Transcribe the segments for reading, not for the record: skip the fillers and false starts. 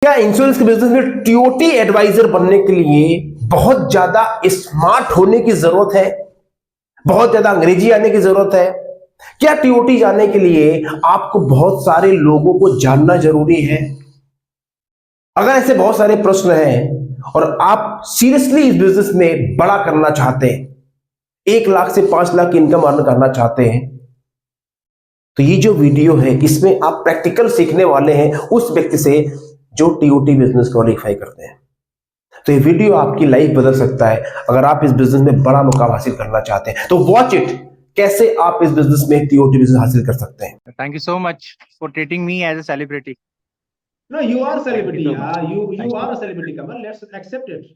क्या इंश्योरेंस के बिजनेस में टीओटी एडवाइजर बनने के लिए बहुत ज्यादा स्मार्ट होने की जरूरत है? बहुत ज्यादा अंग्रेजी आने की जरूरत है? क्या टीओटी जानने के लिए आपको बहुत सारे लोगों को जानना जरूरी है? अगर ऐसे बहुत सारे प्रश्न हैं और आप सीरियसली इस बिजनेस में बड़ा करना चाहते हैं, 1 लाख से 5 लाख की इनकम अर्न करना चाहते हैं, तो ये जो वीडियो है इसमें आप प्रैक्टिकल सीखने वाले हैं उस व्यक्ति से जो टीओटी बिजनेस क्वालिफाई करते हैं। तो ये वीडियो आपकी लाइफ बदल सकता है अगर आप इस बिजनेस में बड़ा मुकाम हासिल करना चाहते हैं। तो वॉच इट, कैसे आप इस बिजनेस में टीओटी बिजनेस हासिल कर सकते हैं। Thank you so much for treating me as a celebrity. No, you are Thank you celebrity. so much. You Thank you. are a celebrity, Kamal. Let's accept it.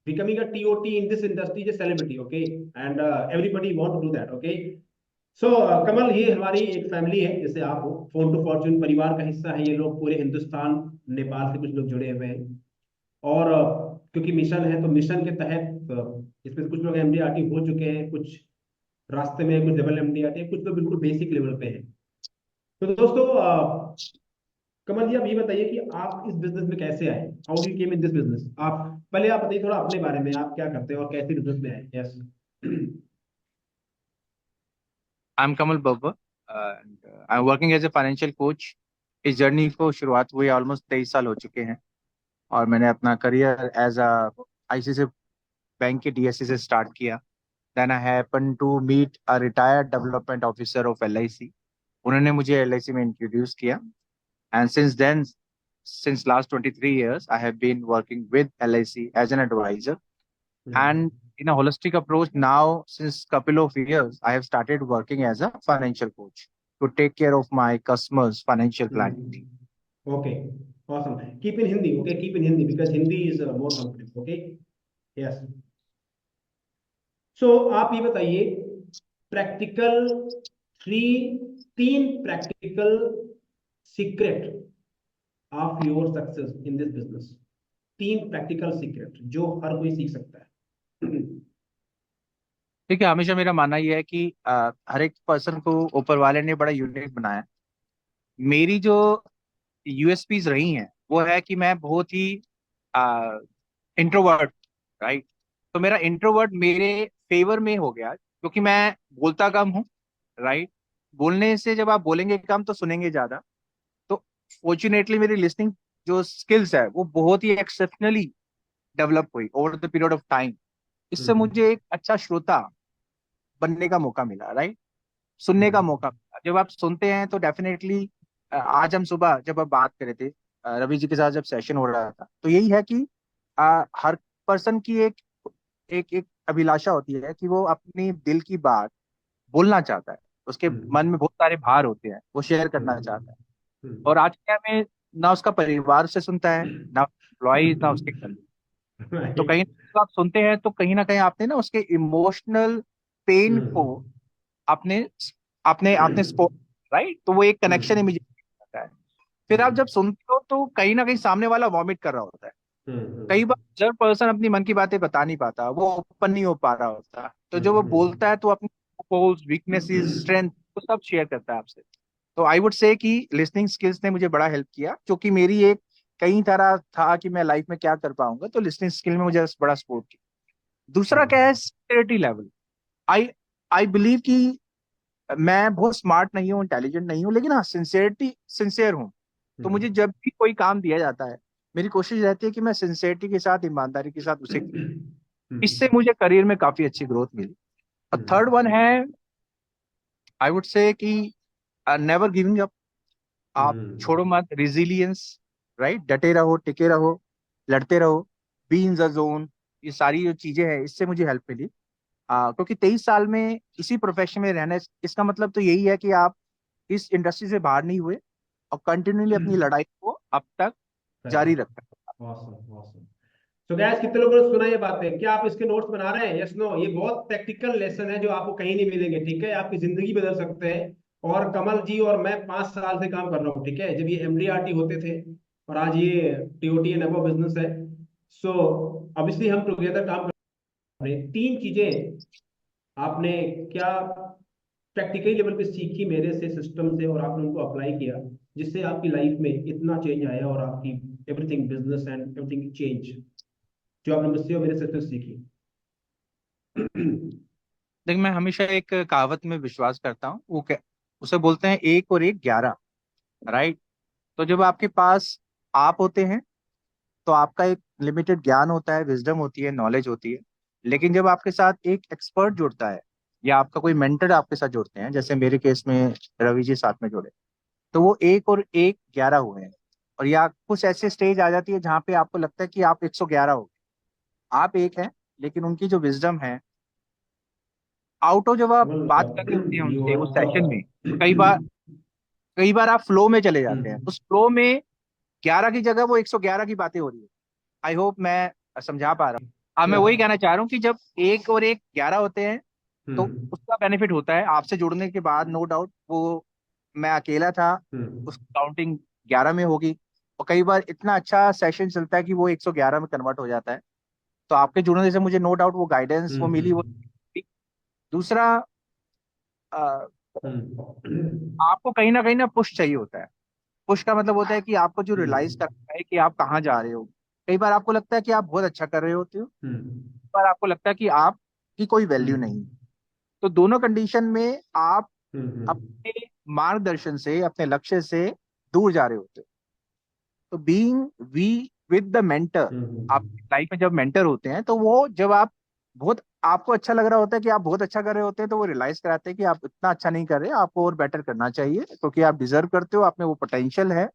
Becoming a TOT in this industry is a celebrity, okay? And everybody want to do that, okay? So कमल, ये हमारी एक family है, जैसे आप हो, phone to Fortune परिवार का हिस्सा है ये लोग। पूरे हिंदुस्तान, नेपाल से कुछ लोग जुड़े हुए हैं। और क्योंकि मिशन है तो मिशन के तहत इसमें कुछ लोग एमडीआरटी हो चुके हैं, कुछ रास्ते में, कुछ डबल एमडीआरटी, कुछ लोग बिल्कुल बेसिक लेवल पे हैं। तो दोस्तों, कमल जी, आप ये बताइए कि आप इस बिजनेस में कैसे आए? How do came in this business? आप पहले आप बताइए थोड़ा अपने बारे में, आप क्या करते हैं और कैसे बिजनेस में आए? Yes. I'm Kamal Babbar and I'm working as a financial coach. इस जर्नी को शुरुआत हुई ऑलमोस्ट 23 साल हो चुके हैं और मैंने अपना career as a ICICI bank के डीएससी से स्टार्ट किया। Then I happen to meet a retired development officer of LIC. उन्होंने मुझे एलआईसी में इंट्रोड्यूस किया and since then since last 23 years I have been working with LIC as an advisor. And in a holistic approach, now since couple of years, I have started working as a financial coach to take care of my customers' financial planning. Okay, awesome. Keep in Hindi, okay? Keep in Hindi because Hindi is more comfortable, okay? Yes. So आप ये बताइए, practical three तीन practical secret of your success in this business. 3 practical secret जो हर कोई सीख सकता है। ठीक है, हमेशा मेरा मानना यह है कि हर एक पर्सन को ऊपर वाले ने बड़ा यूनिक बनाया। मेरी जो यूएसपीज रही हैं वो है कि मैं बहुत ही इंट्रोवर्ट, राइट। तो मेरा इंट्रोवर्ट मेरे फेवर में हो गया क्योंकि मैं बोलता कम हूँ, राइट। बोलने से जब आप बोलेंगे कम तो सुनेंगे ज्यादा। तो फॉर्चुनेटली मेरी लिसनिंग जो स्किल्स है वो बहुत ही एक्सेप्शनली डेवलप हुई over the period of time. इससे मुझे एक अच्छा श्रोता बनने का मौका मिला, राइट। सुनने का मौका मिला। जब आप सुनते हैं तो डेफिनेटली आज हम सुबह जब आप बात कर रहे थे रवि जी के साथ जब सेशन हो रहा था तो यही है कि हर पर्सन की एक एक एक अभिलाषा होती है कि वो अपनी दिल की बात बोलना चाहता है। उसके मन में बहुत सारे भार होते हैं, वो शेयर करना चाहता है। और आज के टाइम में ना उसका परिवार से सुनता है, ना एम्प्लॉय, ना उसके कलीग। तो कहीं तो आप सुनते हैं तो कहीं ना कहीं आपने ना उसके इमोशनल पेन को आपने आपने आपने स्पॉट, राइट। तो वो एक कनेक्शन इमीडिएटली होता है। फिर आप जब सुनते हो तो कहीं ना कहीं सामने वाला वॉमिट कर रहा होता है। कई बार जब पर्सन अपनी मन की बातें बता नहीं पाता, वो ओपन नहीं हो पा रहा होता, तो जब वो बोलता है तो अपनी वीकनेसेस, स्ट्रेंथ वो सब शेयर करता है आपसे। तो आई वुड से कि लिसनिंग स्किल्स ने मुझे बड़ा हेल्प किया, क्योंकि मेरी एक कई तरह था कि मैं लाइफ में क्या कर पाऊंगा, तो लिसनिंग स्किल में मुझे बड़ा सपोर्ट किया। दूसरा क्या है, sincerity level. I I believe कि मैं बहुत स्मार्ट नहीं हूँ, इंटेलिजेंट नहीं हूँ, लेकिन हाँ सिंसियरिटी सिंसियर हूँ। तो मुझे जब भी कोई काम दिया जाता है मेरी कोशिश रहती है कि मैं सिंसियरिटी के साथ, ईमानदारी के साथ उसे करूं। इससे मुझे करियर में काफी अच्छी ग्रोथ मिली। और थर्ड वन है, आई वुड से कि नेवर गिविंग अप। आप छोड़ो मत, रिजिलियंस, राइट। डटे रहो, टिके रहो, लड़ते रहो, बी इन द जोन। ये सारी जो चीजें हैं इससे मुझे हेल्प मिली। क्योंकि 23 साल में इसी प्रोफेशन में रहना, इसका मतलब तो यही है कि आप इस इंडस्ट्री से बाहर नहीं हुए और कंटिन्यूली अपनी लड़ाई को अब तक जारी रखते हैं। awesome, awesome. तो गैस, कितने लोगों ने सुना ये बातें? क्या आप इसके नोट्स बना रहे हैं? Yes, no? ये बहुत प्रैक्टिकल लेसन है जो आपको कहीं नहीं मिलेंगे, ठीक है? आपकी जिंदगी बदल सकते हैं। और कमल जी और मैं 5 साल से काम कर रहा हूँ, ठीक है, जब ये एमडीआरटी होते थे और आज ये टीओटी एंड अबव बिजनेस है। सो ऑब्वियसली हम टुगेदर काम कर रहे हैं। 3 चीजें आपने क्या प्रैक्टिकली लेवल पे सीखी मेरे से, सिस्टम से, और आपने उनको अप्लाई किया, जिससे आपकी लाइफ में इतना चेंज आया और आपकी everything business and everything change, जो आपने मुझसे और मेरे सक्सेस सीखी? देख, मैं हमेशा एक कहावत में विश्वास करता हूँ, उसे बोलते हैं 1 और 1 11, राइट। तो जब आपके पास आप होते हैं तो आपका एक लिमिटेड ज्ञान होता है, विजडम होती है, नॉलेज होती है। लेकिन जब आपके साथ एक एक्सपर्ट जुड़ता है या आपका कोई मेंटर आपके साथ जुड़ते हैं, जैसे मेरे केस में रवि जी साथ में जुड़े, तो वो 1 और 1 11 हुए हैं। और या कुछ ऐसे स्टेज आ जाती है जहाँ पे आपको लगता है कि आप 111 हो गए। आप एक हैं, लेकिन उनकी जो विजडम है, आउट ऑफ जब आप बात कर रहे होते हैं यू उनसे आर उस सेशन में, तो कई बार आप फ्लो में चले जाते हैं। उस फ्लो में 11 की जगह वो 111 की बातें हो रही है। आई होप मैं समझा पा रहा हूँ। हाँ, मैं क्या? वही कहना चाह रहा हूँ कि जब 1 और 1 11 होते हैं तो हम्म उसका बेनिफिट होता है आपसे जुड़ने के बाद, नो डाउट। वो मैं अकेला था, हम्म उस काउंटिंग 11 में होगी। और कई बार इतना अच्छा सेशन चलता है कि वो 111 में कन्वर्ट हो जाता है। तो आपके जुड़ने से मुझे नो डाउट वो गाइडेंस वो मिली, वो हम्म दूसरा, अ, हम्म आपको कहीं ना पुश चाहिए होता है। पुश का मतलब होता है कि आपको जो रियलाइज करना है कि आप कहाँ जा रहे हो। कई बार आपको लगता है कि आप बहुत अच्छा कर रहे होते हो, कई हम्म बार आपको लगता है कि आपकी कोई वैल्यू नहीं है। हम्म तो दोनों कंडीशन में आप हम्म अपने मार्गदर्शन से, अपने लक्ष्य से दूर जा रहे होते हो। तो being we with the mentor, आप हम्म लाइफ में जब मेंटर होते हैं तो वो जब आप बहुत आपको अच्छा लग रहा होता है कि आप बहुत अच्छा कर रहे होते हैं, तो वो रियलाइज कराते हैं कि आप इतना अच्छा नहीं कर रहे, आपको और बेटर करना चाहिए, क्योंकि आप डिजर्व करते हो, आप में वो पोटेंशियल है,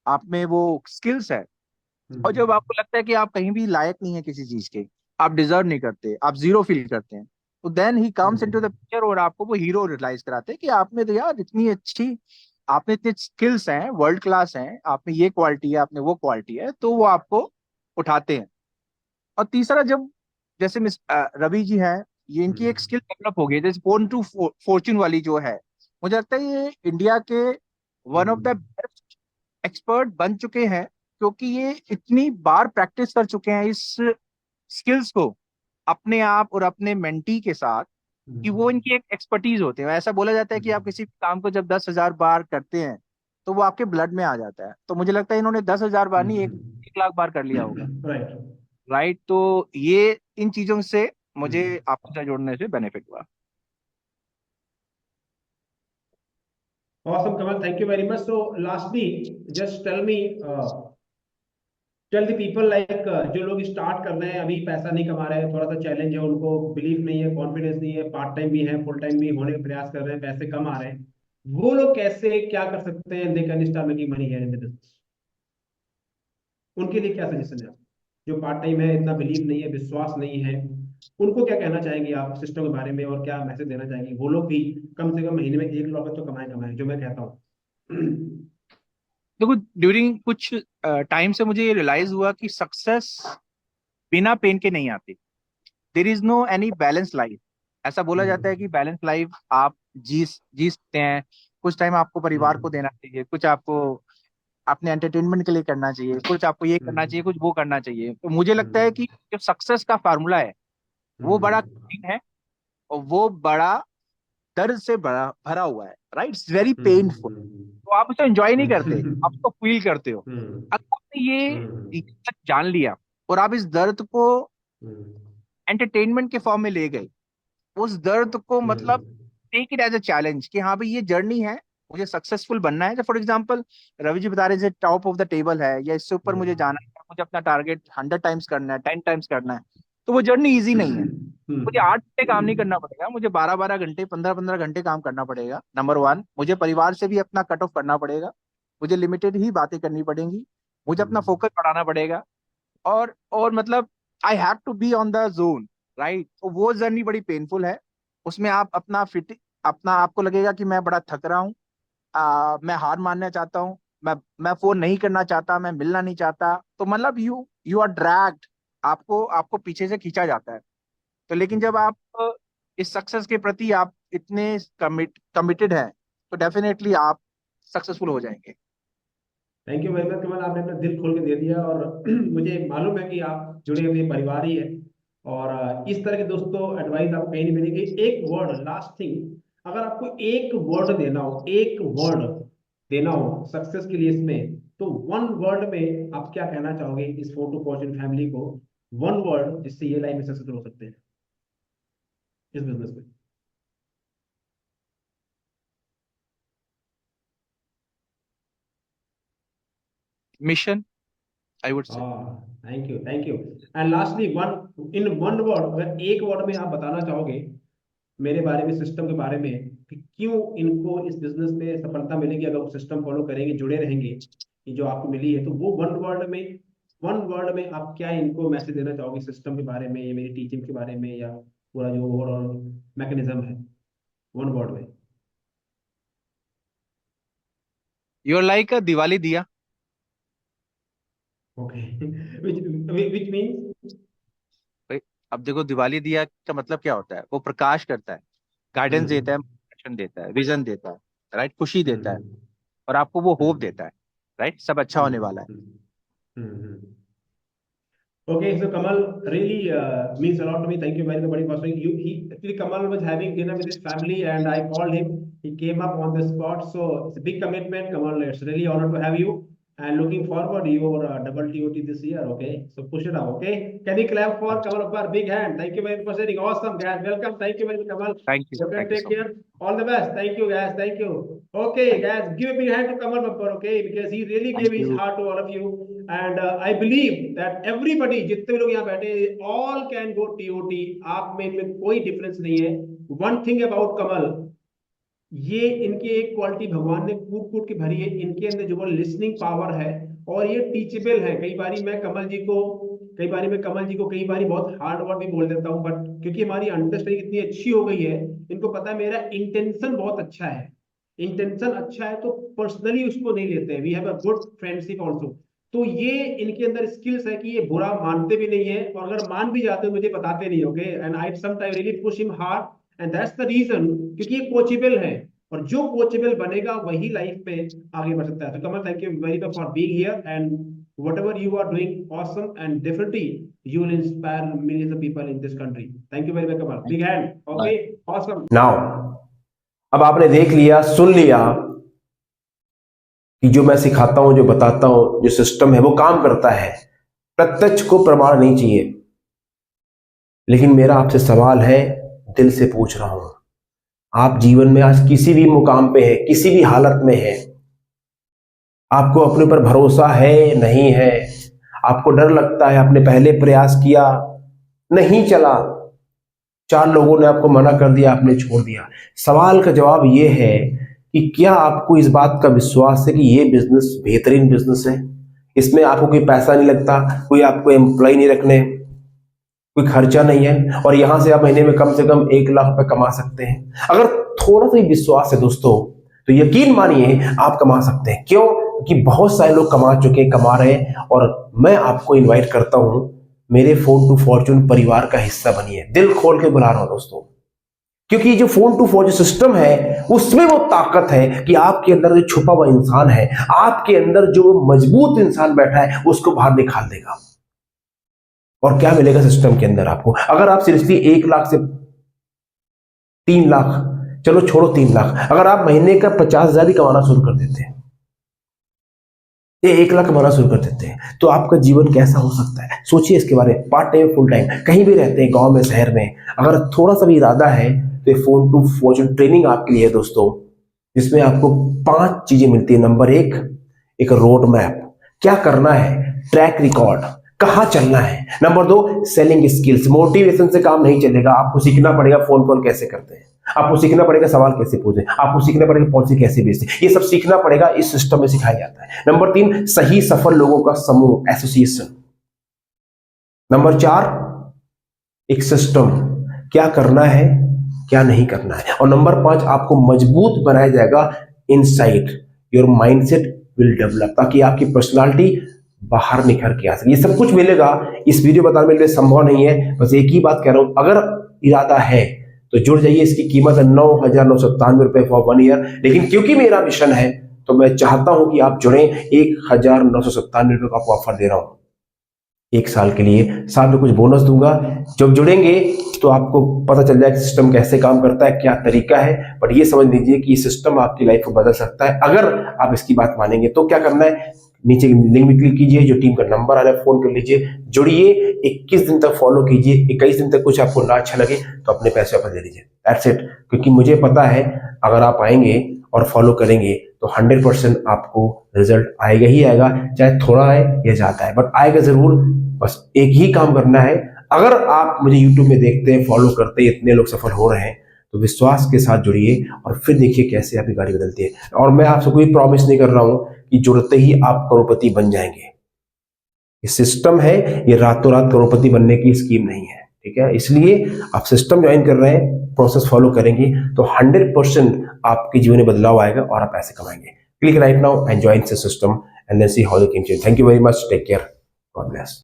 आप में वो स्किल्स है। और जब हम्म आपको लगता है कि आप कहीं भी लायक नहीं है किसी चीज के, आप डिजर्व नहीं करते, आप जीरो फील करते हैं, तो then he comes into the picture और आपको वो हीरो रियलाइज कराते हैं कि आप में तो यार इतनी अच्छी, आप में इतने स्किल्स हैं, वर्ल्ड क्लास हैं, आप में ये क्वालिटी है, आप में वो क्वालिटी है, तो वो आपको उठाते हैं। और तीसरा, जब जैसे मिस रवि जी हैं, ये इनकी एक स्किल डेवलप हो गई है, जैसे फोन टू फॉर्च्यून वाली जो है, मुझे लगता है ये इंडिया के one of the best expert बन चुके हैं, क्योंकि ये इतनी बार प्रैक्टिस कर चुके हैं इस स्किल्स को अपने आप और अपने मेंटी के साथ, कि वो इनकी एक एक्सपर्टीज होते हैं। ऐसा बोला जाता है कि आप किसी भी काम को जब 10,000 बार करते हैं तो वो आपके ब्लड में आ जाता है। तो मुझे लगता है इन्होंने 10,000 बार नहीं, 1 लाख बार कर लिया होगा, राइट। राइट। तो ये इन चीजों से मुझे आपसे जुड़ने से बेनिफिट हुआ। Awesome, Kamal. Thank you very much. So, lastly, just tell me, tell the people like, जो लोग स्टार्ट कर रहे हैं, अभी पैसा नहीं कमा रहे हैं, थोड़ा सा चैलेंज है, उनको बिलीफ नहीं है, कॉन्फिडेंस नहीं है, पार्ट टाइम भी है, फुल टाइम भी होने का प्रयास कर रहे हैं, पैसे कम आ रहे हैं, वो लोग कैसे क्या कर सकते हैं? They can start making money here in the business. उनके लिए क्या सजेशन है आप? जो पार्ट टाइम है, इतना बिलीव नहीं है, विश्वास नहीं है, उनको क्या कहना चाहेंगे आप सिस्टम के बारे में, और क्या मैसेज देना चाहेंगे? वो लोग भी कम से कम महीने में 1 लाख तो कमाए कमाए, जो मैं कहता हूँ। देखो, ड्यूरिंग कुछ टाइम से मुझे ये रियलाइज हुआ कि सक्सेस बिना पेन के नहीं आती। There is no any balance life. ऐसा बोला जाता है कि बैलेंस लाइफ आप जी जी सकते हैं। कुछ टाइम आपको परिवार को देना चाहिए, कुछ आपको अपने एंटरटेनमेंट के लिए करना चाहिए, कुछ आपको ये करना चाहिए, कुछ वो करना चाहिए। तो मुझे लगता है कि जो सक्सेस का फार्मूला है वो बड़ा कठिन है, और वो बड़ा दर्द से भरा भरा हुआ है, राइट। It's very painful. तो आप उसे एंजॉय नहीं करते, आप उसको फील करते हो। अगर आपने ये जान लिया और आप इस दर्द को एंटरटेनमेंट के फॉर्म में ले गए, उस दर्द को मतलब take it as a challenge कि हाँ भाई ये जर्नी है, मुझे सक्सेसफुल बनना है। जैसे फॉर एग्जांपल रवि जी बता रहे थे टॉप ऑफ द टेबल है, या इससे ऊपर मुझे जाना है, मुझे अपना टारगेट 100 टाइम्स करना है, 10 टाइम्स करना है। तो वो जर्नी इजी नहीं है। मुझे 8 घंटे काम नहीं करना पड़ेगा, मुझे 12-12 घंटे, 15-15 घंटे काम करना पड़ेगा। नंबर वन, मुझे परिवार से भी अपना कट ऑफ करना पड़ेगा, मुझे लिमिटेड ही बातें करनी पड़ेंगी, मुझे अपना फोकस बढ़ाना पड़ेगा। और मतलब I have to be on the zone, right. तो वो जर्नी बड़ी पेनफुल है। उसमें आप अपना आपको लगेगा कि मैं बड़ा थक रहा हूँ, मैं हार मानना चाहता हूँ, मैं फोन नहीं करना चाहता, मैं मिलना नहीं चाहता। तो मतलब यू यू आर ड्रैग्ड, आपको आपको पीछे से खींचा जाता है। तो लेकिन जब आप इस सक्सेस के प्रति आप इतने कमिटेड हैं, तो डेफिनेटली आप सक्सेसफुल हो जाएंगे। थैंक यू वेरी मच कमल, आपने अपना दिल खोल के दे दिया, और मुझे मालूम है कि आप जुड़े हुए परिवार ही है, और इस तरह के दोस्तों एडवाइस आपको कहीं नहीं मिलेगी। एक वर्ड, लास्ट थिंग, अगर आपको एक वर्ड देना हो, एक वर्ड देना हो सक्सेस के लिए इसमें, तो वन वर्ड में आप क्या कहना चाहोगे इस 4 to फॉर्च्यून फैमिली को, वन वर्ड जिससे ये लाइफ में सक्सेसफुल हो सकते हैं इस बिजनेस में? Mission, I would say. Thank you, thank you. And lastly one word, अगर एक वर्ड में आप बताना चाहोगे मेरे बारे में, सिस्टम के बारे में, कि क्यों इनको इस बिजनेस में सफलता मिलेगी अगर वो सिस्टम फॉलो करेंगे, जुड़े रहेंगे, ये जो आपको मिली है, तो वो वन वर्ड में आप क्या इनको मैसेज देना चाहोगे सिस्टम के बारे में, या मेरी टीचिंग के बारे में, या पूरा जो ओवरऑल मैकेनिज्म है, वन वर्ड में? You are like a Diwali diya. Okay. which means? भाई, अब देखो दिवाली दिया का मतलब क्या होता है, वो प्रकाश करता है, गाइडेंस देता है, मोटिवेशन देता है, विजन देता है, राइट, खुशी देता है, और आपको वो होप देता है, राइट, सब अच्छा होने वाला है। Okay, so Kamal really means a lot to me. Thank you very much for saying. Actually, Kamal was having dinner with his family, and I called him. He came up on the spot, so it's a big commitment, Kamal. It's really honored to have you, and looking forward to your double TOT this year. Okay, so push it up. Okay, can we clap for Kamal Uppar? Big hand. Thank you very much for sharing. Awesome, guys. Welcome. Thank you very much, Kamal. Thank you, You can thank you take so care. All the best. Thank you, guys. Thank you. Okay, guys, give a big hand to Kamal Uppar. Okay, because he really much. gave his thank you. heart to all of you. And I believe that everybody, जितने भी लोग यहाँ बैठे, all can go TOT. आप में इनमें कोई difference नहीं है। One thing about कमल, ये इनके एक क्वालिटी भगवान ने कूट कूट के भरी है, इनके अंदर जो वो लिसनिंग पावर है, और ये टीचेबल है। कई बारी मैं कमल जी को कई बारी बहुत हार्ड वर्ड भी बोल देता हूँ, बट क्योंकि हमारी अंडरस्टैंडिंग इतनी अच्छी हो गई है, इनको पता है मेरा इंटेंशन बहुत अच्छा है। इंटेंशन अच्छा है तो पर्सनली उसको नहीं लेते हैं। We have a good friendship also. तो ये इनके अंदर स्किल्स है कि ये बुरा मानते भी नहीं है, और अगर मान भी जाते हो मुझे बताते नहीं। Okay, and I sometime really push him hard, and that's the reason, क्योंकि ये कोचेबल है, और जो कोचेबल बनेगा वही लाइफ में आगे बढ़ सकता है। तो Kamal, thank you very much for being here, and whatever you are doing, awesome, and definitely you will inspire millions of people in this country. Thank you very much, Kamal. Big hand. Okay, awesome. Now अब आपने देख लिया, सुन लिया कि जो मैं सिखाता हूं, जो बताता हूं, जो सिस्टम है वो काम करता है। प्रत्यक्ष को प्रमाण नहीं चाहिए, लेकिन मेरा आपसे सवाल है, दिल से पूछ रहा हूं, आप जीवन में आज किसी भी मुकाम पे है, किसी भी हालत में है, आपको अपने ऊपर भरोसा है, नहीं है, आपको डर लगता है, आपने पहले प्रयास किया, नहीं चला, 4 लोगों ने आपको मना कर दिया, आपने छोड़ दिया। सवाल का जवाब ये है कि क्या आपको इस बात का विश्वास है कि ये बिजनेस बेहतरीन बिजनेस है, इसमें आपको कोई पैसा नहीं लगता, कोई आपको एम्प्लॉय नहीं रखने, कोई खर्चा नहीं है, और यहां से आप महीने में कम से कम 1 लाख रुपए कमा सकते हैं। अगर थोड़ा सा ही विश्वास है दोस्तों, तो यकीन मानिए आप कमा सकते हैं। क्यों? कि बहुत सारे लोग कमा चुके हैं, कमा रहे हैं, और मैं आपको इनवाइट करता हूं, मेरे फोन टू फॉर्च्यून परिवार का हिस्सा बनिए। दिल खोल के बुला रहा हूं दोस्तों, क्योंकि जो फोन टू फॉर्च्यून सिस्टम है, उसमें वो ताकत है कि आपके अंदर जो छुपा हुआ इंसान है, आपके अंदर जो मजबूत इंसान बैठा है, उसको बाहर निकाल देगा। और क्या मिलेगा सिस्टम के अंदर आपको? अगर आप सीरियसली 1 लाख से 3 लाख, चलो छोड़ो 3 लाख, अगर आप महीने का 50,000 भी कमाना शुरू कर देते हैं, ये 1 लाख कमाना शुरू कर देते हैं, तो आपका जीवन कैसा हो सकता है? सोचिए इसके बारे में। पार्ट टाइम, फुल टाइम, कहीं भी रहते हैं, गांव में, शहर में, अगर थोड़ा सा भी इरादा है, तो ये फोन टू फॉर्च्यून ट्रेनिंग आपके लिए है दोस्तों, जिसमें आपको 5 चीजें मिलती है। नंबर 1, एक रोड मैप, क्या करना है, ट्रैक रिकॉर्ड, कहां चलना है। नंबर 2, सेलिंग स्किल्स, मोटिवेशन से काम नहीं चलेगा, आपको सीखना पड़ेगा फोन कॉल कैसे करते हैं, आपको सीखना पड़ेगा सवाल कैसे पूछे, आपको सीखना पड़ेगा पॉलिसी कैसे बेचते, ये सब सीखना पड़ेगा, इस सिस्टम में सिखाया जाता है। नंबर 3, सही सफल लोगों का समूह, एसोसिएशन। नंबर 4, एक सिस्टम, क्या करना है, क्या नहीं करना है। और नंबर 5, आपको मजबूत बनाया जाएगा inside, your mindset will develop, ताकि आपकी पर्सनालिटी बाहर निखर के आ सके। ये सब कुछ मिलेगा, इस वीडियो बताने में संभव नहीं है। बस एक ही बात कह रहा हूं, अगर इरादा है तो जुड़ जाइए। इसकी कीमत है 9,997 रुपए फॉर 1 ईयर, लेकिन क्योंकि मेरा मिशन है तो मैं चाहता हूं कि आप जुड़ें। 1,997 रुपए का आपको ऑफर दे रहा हूं 1 साल के लिए, साथ में कुछ बोनस दूंगा। जब जुड़ेंगे तो आपको पता चल जाएगा सिस्टम कैसे काम करता है, क्या तरीका है। बट ये समझ लीजिए कि ये सिस्टम आपकी लाइफ को बदल सकता है अगर आप इसकी बात मानेंगे। तो क्या करना है, नीचे लिंक में क्लिक कीजिए, जो टीम का नंबर आ रहा है फोन कर लीजिए, जुड़िए, 21 दिन तक फॉलो कीजिए, 21 दिन तक कुछ आपको ना अच्छा लगे तो अपने पैसे वापस ले लीजिए, दैट्स इट। क्योंकि मुझे पता है अगर आप आएंगे और फॉलो करेंगे तो 100% आपको रिजल्ट आएगा ही आएगा, चाहे थोड़ा है या ज्यादा है, बट आएगा जरूर। बस एक ही काम करना है, अगर आप मुझे यूट्यूब में देखते हैं, फॉलो करते हैं, इतने लोग सफल हो रहे हैं, तो विश्वास के साथ जुड़िए और फिर देखिए कैसे आपकी गाड़ी बदलती है। और मैं आपसे कोई प्रॉमिस नहीं कर रहा हूं कि जुड़ते ही आप करोड़पति बन जाएंगे। ये सिस्टम है, ये रातों रात करोड़पति बनने की स्कीम नहीं है, ठीक है। इसलिए आप सिस्टम ज्वाइन कर रहे हैं, प्रोसेस फॉलो करेंगे तो 100% आपके जीवन में बदलाव आएगा और आप पैसे कमाएंगे। Click right now and join the system and then see how you can change. Thank you very much, take care, God bless.